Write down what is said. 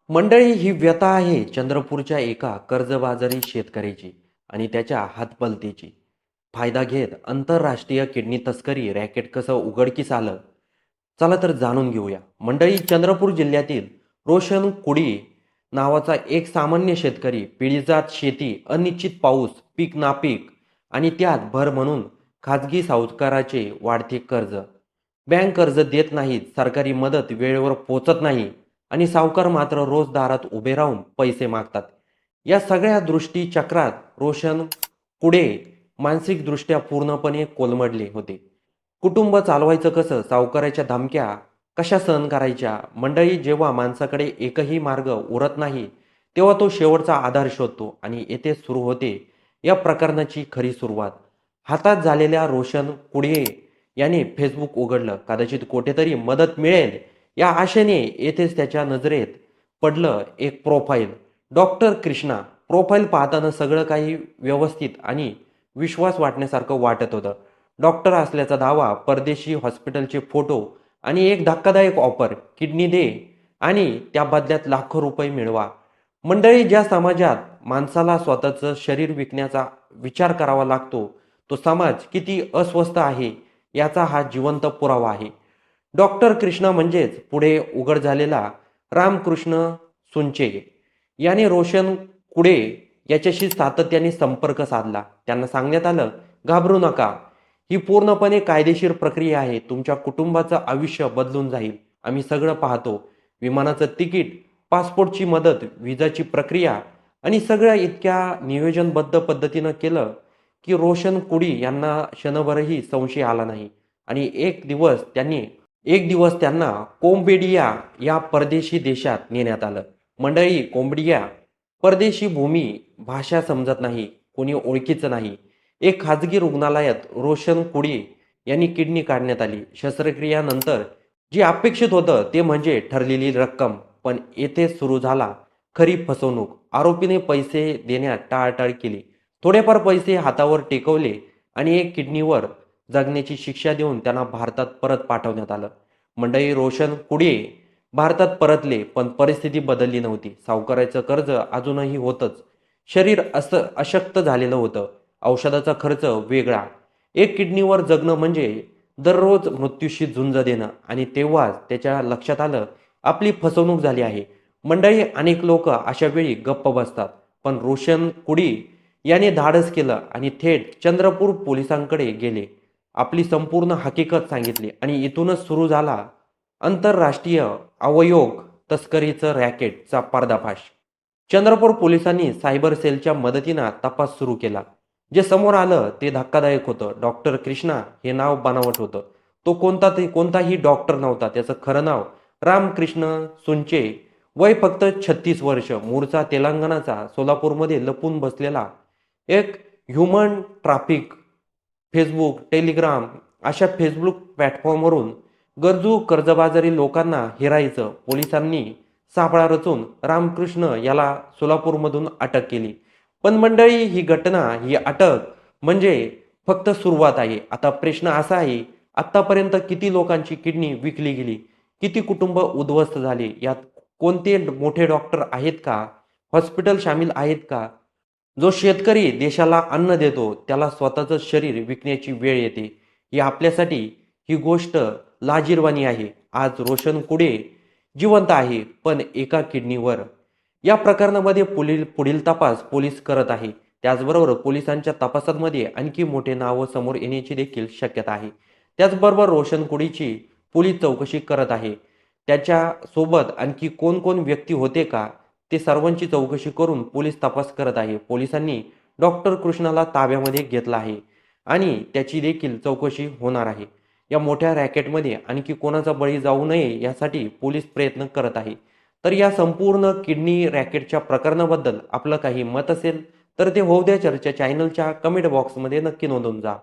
मंडळी, ही व्यथा आहे चंद्रपूरच्या एका कर्जबाजारी शेतकऱ्याची आणि त्याच्या हातपलतेची. फायदा घेत आंतरराष्ट्रीय किडनी तस्करी रॅकेट कसं उघडकीस आलं, चला तर जाणून घेऊया. मंडळी, चंद्रपूर जिल्ह्यातील रोशन कुडी नावाचा एक सामान्य शेतकरी, पिढीजात शेती, अनिश्चित पाऊस, पीक नापीक आणि त्यात भर म्हणून खाजगी सावकाराचे वाढते कर्ज. बँक कर्ज देत नाहीत, सरकारी मदत वेळेवर पोचत नाही आणि सावकार मात्र रोज दारात उभे राहून पैसे मागतात. या सगळ्या दृष्टी चक्रात रोशन पुढे मानसिकदृष्ट्या पूर्णपणे कोलमडले होते. कुटुंब चालवायचं कसं, सावकाराच्या धमक्या कशा सहन करायच्या. मंडळी, जेव्हा माणसाकडे एकही मार्ग उरत नाही तेव्हा तो शेवटचा आधार शोधतो आणि येथे सुरू होते या प्रकरणाची खरी सुरुवात. हातात झालेल्या रोशन कुडे याने फेसबुक उघडलं. कदाचित कुठेतरी मदत मिळेल या आशेने येथेच त्याच्या नजरेत पडलं एक प्रोफाईल. डॉक्टर कृष्णा. प्रोफाईल पाहताना सगळं काही व्यवस्थित आणि विश्वास वाटण्यासारखं वाटत होतं. डॉक्टर असल्याचा दावा, परदेशी हॉस्पिटलचे फोटो आणि एक धक्कादायक ऑफर, किडनी दे आणि त्या बदल्यात लाखो रुपये मिळवा. मंडळी, ज्या समाजात माणसाला स्वतःचं शरीर विकण्याचा विचार करावा लागतो, तो समाज किती अस्वस्थ आहे याचा हा जिवंत पुरावा आहे. डॉक्टर कृष्णा म्हणजेच पुढे उघड झालेला रामकृष्ण सुंचे याने रोशन कुडे याच्याशी सातत्याने संपर्क साधला. त्यांना सांगण्यात आलं, घाबरू नका, ही पूर्णपणे कायदेशीर प्रक्रिया आहे. तुमच्या कुटुंबाचं आयुष्य बदलून जाईल. आम्ही सगळं पाहतो. विमानाचं तिकीट, पासपोर्टची मदत, विजाची प्रक्रिया आणि सगळं इतक्या नियोजनबद्ध पद्धतीनं केलं की रोशन कुडी यांना क्षणभरही संशय आला नाही. आणि एक दिवस त्यांना कोम्बोडिया या परदेशी देशात नेण्यात आलं. मंडळी, कोम्बोडिया परदेशी भूमी, भाषा समजत नाही, कोणी ओळखीचं नाही. एक खाजगी रुग्णालयात रोशन कुडी यांनी किडनी काढण्यात आली. शस्त्रक्रियानंतर जे अपेक्षित होतं ते म्हणजे ठरलेली रक्कम. पण येथे सुरू झाला खरी फसवणूक. आरोपीने पैसे देण्यात टाळाटाळ केली. थोडेफार पैसे हातावर टेकवले आणि एक किडनीवर जगण्याची शिक्षा देऊन त्यांना भारतात परत पाठवण्यात आलं. मंडळी, रोशन कुडी भारतात परतले, पण परिस्थिती बदलली नव्हती. सावकाराचं कर्ज अजूनही होतंच. शरीर असं अशक्त झालेलं होतं. औषधाचा खर्च वेगळा. एक किडनीवर जगणं म्हणजे दररोज मृत्यूशी झुंज देणं. आणि तेव्हाच त्याच्या लक्षात आलं, आपली फसवणूक झाली आहे. मंडळी, अनेक लोक अशा वेळी गप्प बसतात, पण रोशन कुडी याने धाडस केलं आणि थेट चंद्रपूर पोलिसांकडे गेले. आपली संपूर्ण हकीकत सांगितली आणि इथूनच सुरू झाला आंतरराष्ट्रीय अवयोग तस्करीचं रॅकेटचा पर्दाफाश. चंद्रपूर पोलिसांनी सायबर सेलच्या मदतीनं तपास सुरू केला. जे समोर आलं ते धक्कादायक होतं. डॉक्टर कृष्णा हे नाव बनावट होतं. तो कोणताही डॉक्टर नव्हता. त्याचं खरं नाव रामकृष्ण सुंचे. वय फक्त 36 वर्ष. मूळचा तेलंगणाचा. सोलापूरमध्ये लपून बसलेला एक ह्युमन ट्राफिक. फेसबुक, टेलिग्राम अशा फेसबुक प्लॅटफॉर्मवरून गरजू कर्जबाजारी लोकांना हेरायचं. पोलिसांनी सापळा रचून रामकृष्ण याला सोलापूरमधून अटक केली. पण मंडळी, ही अटक म्हणजे फक्त सुरुवात आहे. आता प्रश्न असा आहे, आतापर्यंत किती लोकांची किडनी विकली गेली, किती कुटुंब उद्ध्वस्त झाले, यात कोणते मोठे डॉक्टर आहेत का, हॉस्पिटल सामील आहेत का. जो शेतकरी देशाला अन्न देतो त्याला स्वतःचं शरीर विकण्याची वेळ येते. ही आपल्यासाठी ही गोष्ट लाजिरवाणी आहे. आज रोशन कुडे जिवंत आहे, पण एका किडनीवर. या प्रकरणामध्ये पुढील तपास पोलीस करत आहे. त्याचबरोबर पोलिसांच्या तपासामध्ये आणखी मोठे नावं समोर येण्याची देखील शक्यता आहे. त्याचबरोबर रोशन कुडीची पोलीस चौकशी करत आहे. त्याच्या सोबत आणखी कोण कोण व्यक्ती होते का, ते सर्वांची चौकशी करून पोलीस तपास करत आहे. पोलिसांनी डॉक्टर कृष्णाला ताब्यामध्ये घेतला आहे आणि त्याची देखील चौकशी होणार आहे. या मोठ्या रॅकेटमध्ये आणखी कोणाचा बळी जाऊ नये यासाठी पोलीस प्रयत्न करत आहे. तर या संपूर्ण किडनी रॅकेटच्या प्रकरणाबद्दल आपलं काही मत असेल तर ते होऊ द्या चर्चा. चॅनलच्या कमेंट बॉक्समध्ये नक्की नोंदवून जा.